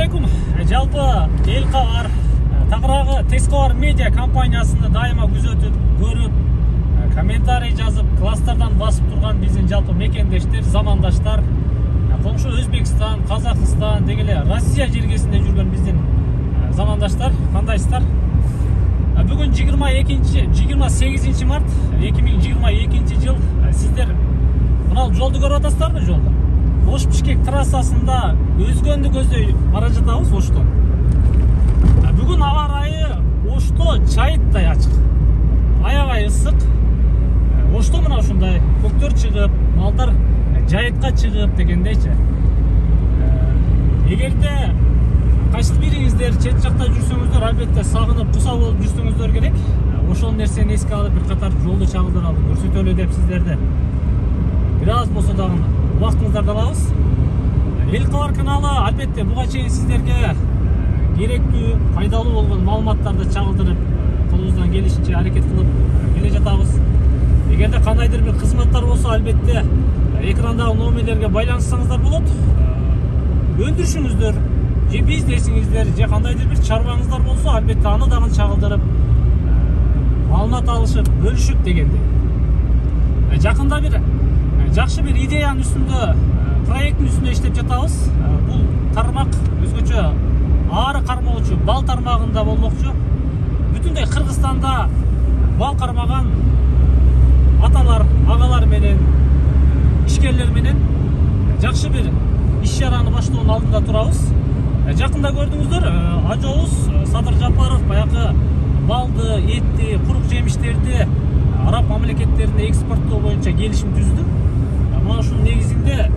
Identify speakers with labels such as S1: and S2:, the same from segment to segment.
S1: Ассалаумағалейкум. Жалпы ел қабар, тақырағы тез қабар медиа компаниясында дайыма күзетіп, көріп, комментарий жазып, класстардан басып тұрған біздің жалпы мекендештер, замандаштар, қоңшы Өзбекстан, Қазақстан, дегеле Россия жергесінде жүрген біздің замандаштар, қандайсыздар? Бүгін 28 март 2022 жыл. Сіздер мынау жолды көріп атасыздар ма, жолды? Ош-Бишкек трассасында өзгөнді көздей бара жатабыз Оштон. Бүгін ауа райы Ошто чайыттай ачык. Аябай ысык. Ошто мына ушундай көктөр чыгып, малдар жайытка чыгып дегендейчи. Эгерде кайсы бириңиздер чет жакта жүрсөңүздөр, албетте сагынып, куса болуп жүрсөңүздөр керек. Ошол нерсени эске алып, бир катар жолду чагылдыралы, көрсөтөлү деп сиздерде бир аз болсо дагы вактыңыздарды алабыз. Эл кабар каналы албетте буга чейин сиздерге керектүү, пайдалуу болгон маалыматтарды чагылдырып, колубуздан келишинче аракет кылып келе жатабыз. Эгерде кандайдыр бир кызматтар болсо, албетте экрандагы номерлерге байланыссаңыздар болот. Өндүрүшүңүздөр, же бизнесиңиздер, же кандайдыр бир чарбаңыздар болсо, албетте аны дагы чагылдырып, маалымат алышып, бөлүшүп дегенде. Жакында бир жакшы бир идеянын үстүндө, проекттин үстүндө иштеп жатабыз. Бул тармак өзгөчө ары кармоочу бал тармагында болмокчу. Бүтүндөй Кыргызстанда бал кармаган аталар, агалар менен, ишкерлер менен жакшы бир иш-чараны баштоонун алдында турабыз. Жакында көрдүңүздөр, ажообуз Садыр Жапаров баягы балды, этти, курук жемиштерди араб мамлекеттерине экспорттоо боюнча келишим түздү. Мына ушунун негизинде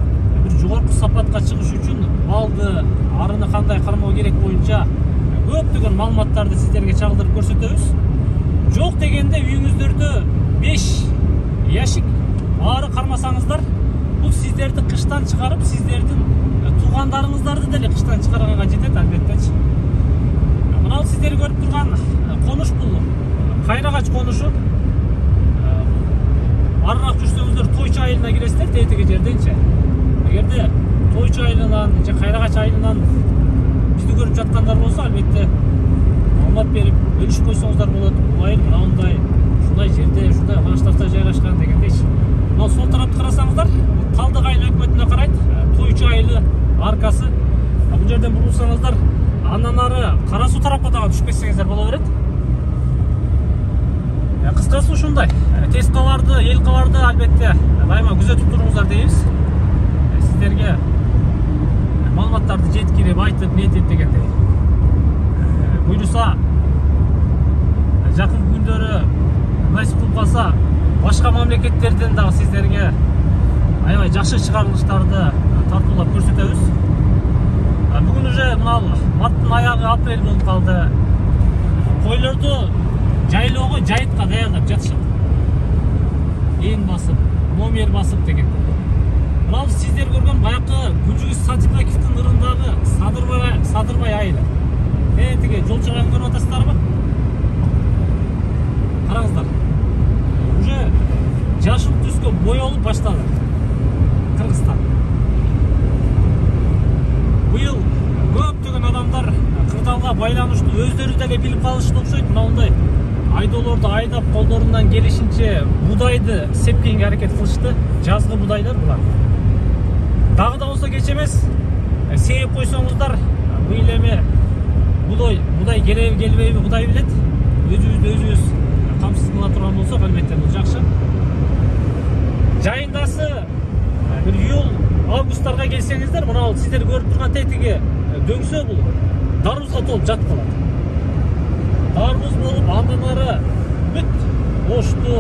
S1: бир жогорку сапатка чыгыш үчүн балды, арыны кандай кармоо керек боюнча көптөгөн маалыматтарды сиздерге чагылдырып көрсөтөбүз. Жок дегенде үйүңүздөрдө 5 яшик ары кармасаңыздар, бул сиздерди кыштан чыгарып, сиздердин туугандарыңыздарды деле кыштан чыгарганга жетет, албеттечи. Мына сиздер көрүп турган конуш бул Кайрагач конушу. Арыраак жүрсөңүздөр Тойчу айылына киресиздер, тетиги жерденчи. Эгерде Тойчу айылынан же Кайрагач айылынан бизди көрүп жаткандар болсо, албетте маалымат берип, бөлүшүп койсоңуздар болот. Бул айыл мындай, ушундай жерде, ушундай маштабта жайгашкан дегендейчи. Мына сол тарапты карасаңыздар, Талдык айыл өкмөтүнө карайт, Тойчу айылы аркасы. Бул жерден бурулсаңыздар, андан ары Кара суу тарапка дагы түшүп кетсеңиздер боло берет. Кыскасы ушундай. Тез кабарды, эл кабарды албетте дайыма күзөтүп туруңуздар дейбиз. Сиздерге маалыматтарды жеткирип, айтып, нетип дегендей. Буюрса, жакын күндөрү насип кылып калса, башка мамлекеттерден дагы сиздерге аябай жакшы чыгарылыштарды тартуулап көрсөтөбүз. Бүгүн уже мына марттын аягы, апрель болуп калды. Койлорду жайлоого жайытка даярдап жатышат. Эн басып, номер басып деген. Мына сиздер көргөн баякы Күнчүгүз Сатибаевдин ырындагы Садырбай айылы. Тиги жол чыгарын көрүп атасыздарбы? Караңыздар. Уже жашыл түскө боёлуп баштады Кыргызстан. Быйыл көптөгөн адамдар кырдаалга байланыштуу өздөрү деле билип калышты окшойт. Мындай айдоолорду айдап, колдорунан келишинче будайды сепкенге аракет кылышты. Жазгы будайлар булар. Дагы да болсо кеч эмес, сееп койсоңуздар, быйыл эме будай келбейби Кудай билет. Өзүбүз камсыз кыла турган болсок, албетте бул жакшы. Жайындасы бир июл, августтарга келсеңиздер, мына сиздер көрүп турган тетиги дөңсө бул дарбузга толуп жатып калат. Дарбуз болуп, андан ары бүт Ошту,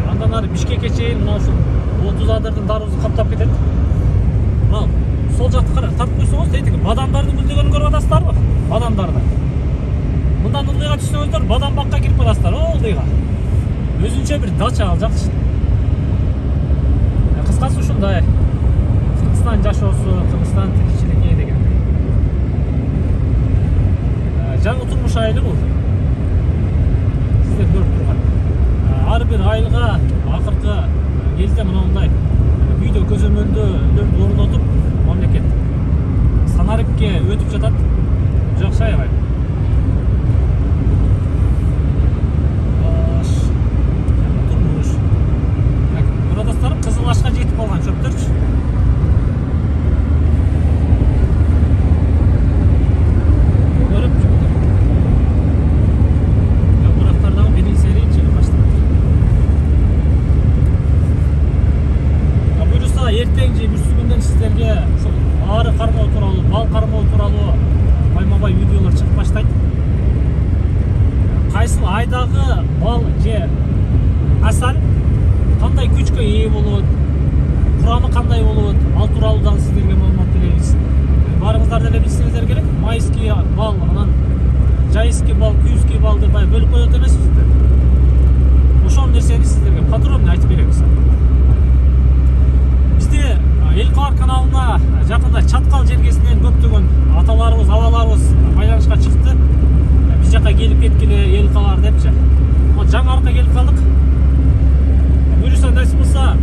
S1: андан ары Бишкекке чейин мына ушул 30 адырдын дарбузу каптап кетет. Мына сол жакты карап тартып койсоңуз, тетиги бадамдардын гүлдөгөнүн көрүп атасыздарбы? Бадамдарды. Мындан ылдыйга түшсөңүздөр, бадам бакка кирип каласыздар, ылдыйга. Өзүнчө бир дача ал жакшы. Кыскасы ушундай. Кыргызстан жашоосу, Кыргызстан тиричилиги дегендей. Жаңы турмуш айылы бул. Сиздер көрүп турган. Ар бир айылга акыркы кезде мындай үйдө көзөмөлдөлөрдү орнотуп, мамлекет санарипке өтүп жатат. эле билсеңиздер керек. Майский бал, анан жайский бал, күйүский бал деп бөлүп коет эмессиздер. Ошол нерсени сиздерге подробно айтып беребиз. Бизде Элкалар каналына жакында Чаткал жергесинен көптөгөн аталарыбыз, абаларыбыз байланышка чыкты. Биз жака келип кеткиле Элкалар депчи. Жаңы арка келип калдык. Буюрса насип болсо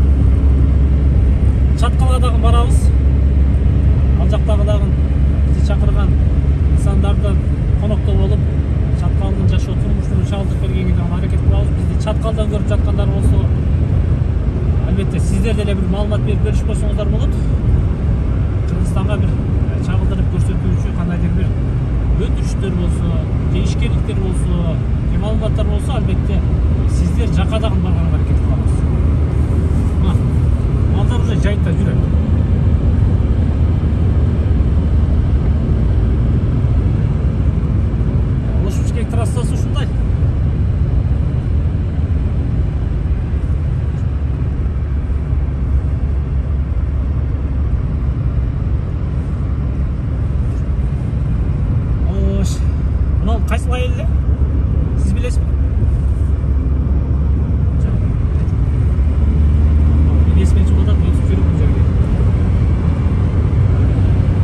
S1: Чаткалга дагы барабыз. Ал жактагы дагы бизди чакырган инсандардан конокто болуп, Чаткалдын жашоо турмушун чалдырып бергенге дагы аракет кылабыз. Бизди Чаткалдан көрүп жаткандар болсо, албетте сиздер деле бир маалымат берип беришип койсоңуздар болот. Кыргызстанга бир чагылдырып көрсөтүүчү кандайдыр бир өндүрүштөр болсо, же ишкерликтер болсо, же маалыматтар болсо, албетте сиздер жака дагы барганга аракет кылабыз. Малдар уже жайытта жүрөт. Лошадь трассасы ушундай. Мынау кайсыл айыл эле? Сиз билесизби? Есиме чыгып атат, өтүп жүрүп бул жерге.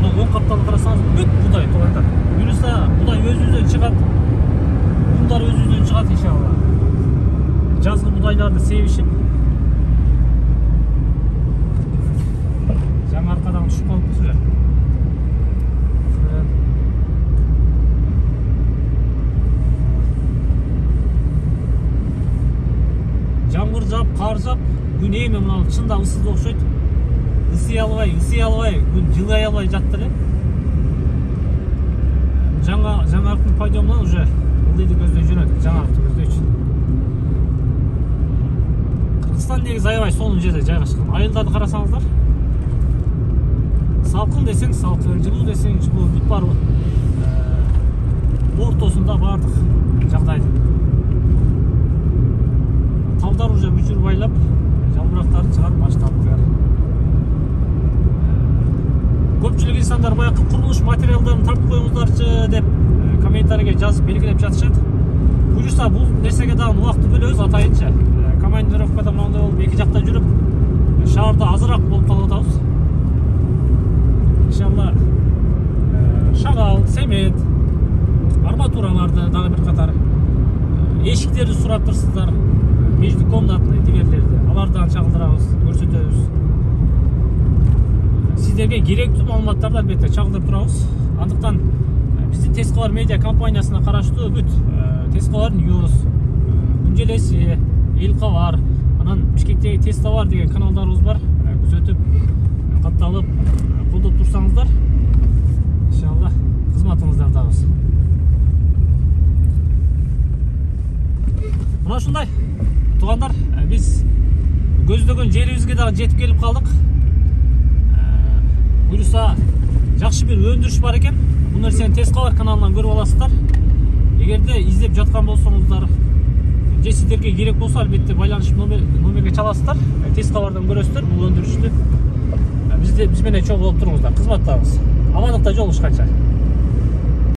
S1: Мына оң капталды карасаңыз, бүт будай туугандар. Буюрса будай өзүнөн чыгат. Ундар өзүнөн чыгат иншалла. Жазгы будайларды себишип. Жаңы аркадан түшүп калыппыз уже. Жаңбыр жаап, кар жаап, күн эми мына чында ысыз окшойт. Ысый албай, күн жылай албай жатты эле. Жаңы арктын пайдомунан уже ылдыйды көздөй жүрөт, жаңы аркты көздөйчү. Кыргызстан негизи аябай сонун жерде жайгашкан. Айылдарды карасаңыздар, салкын десең салкын, жылуу десең жылуу, бүт бар ортосунда бардык жагдайды. Талдар уже бүчүр байлап, жалбырактарды чыгарып баштаптыр. Көпчүлүк инсандар баягы курулуш материалдарын тартып коюңуздарчы деп комментарийге жазып белгилеп жатышат. Буюрса бул нерсеге дагы убакытты бөлөбүз атайынча. Командировкада мындай болуп эки жакта жүрүп, шаарда азыраак болуп калып атабыз. Иншалла шагал, семет, арматураларды дагы бир катар эшиктерди сурап турсуздар. Междукомнатный дигерлерди. Алардан чагылдырабыз, көрсөтөбүз. Сиздерге керектүү маалыматтарды албетте чагылдырып турабыз. Андыктан биздин Тескалар медиа компаниясына караштуу бүт Тескалар News, Күнжелеси, Элкалар, анан Бишкектеги Тестовар деген каналдарыбыз бар. Күзөтүп, катталып, колдоп турсаңыздар, иншалла кызматыңыздардабыз. Мына ушундай. Тугандар, биз көздөгөн жерибизге дагы жетип келип калдык. Буюрса жакшы бир өндүрүш бар экен. Бул нерсени Тескалар каналынан көрүп аласыздар. Эгерде издеп жаткан болсоңуздар, же сиздерге керек болсо, албетте байланышып номерге чаласыздар. Тескалардан көрөсүздөр бул өндүрүштү. Биз менен чогуу болуп туруңуздар, кызматтабыз. Амандыкта жолугушканча.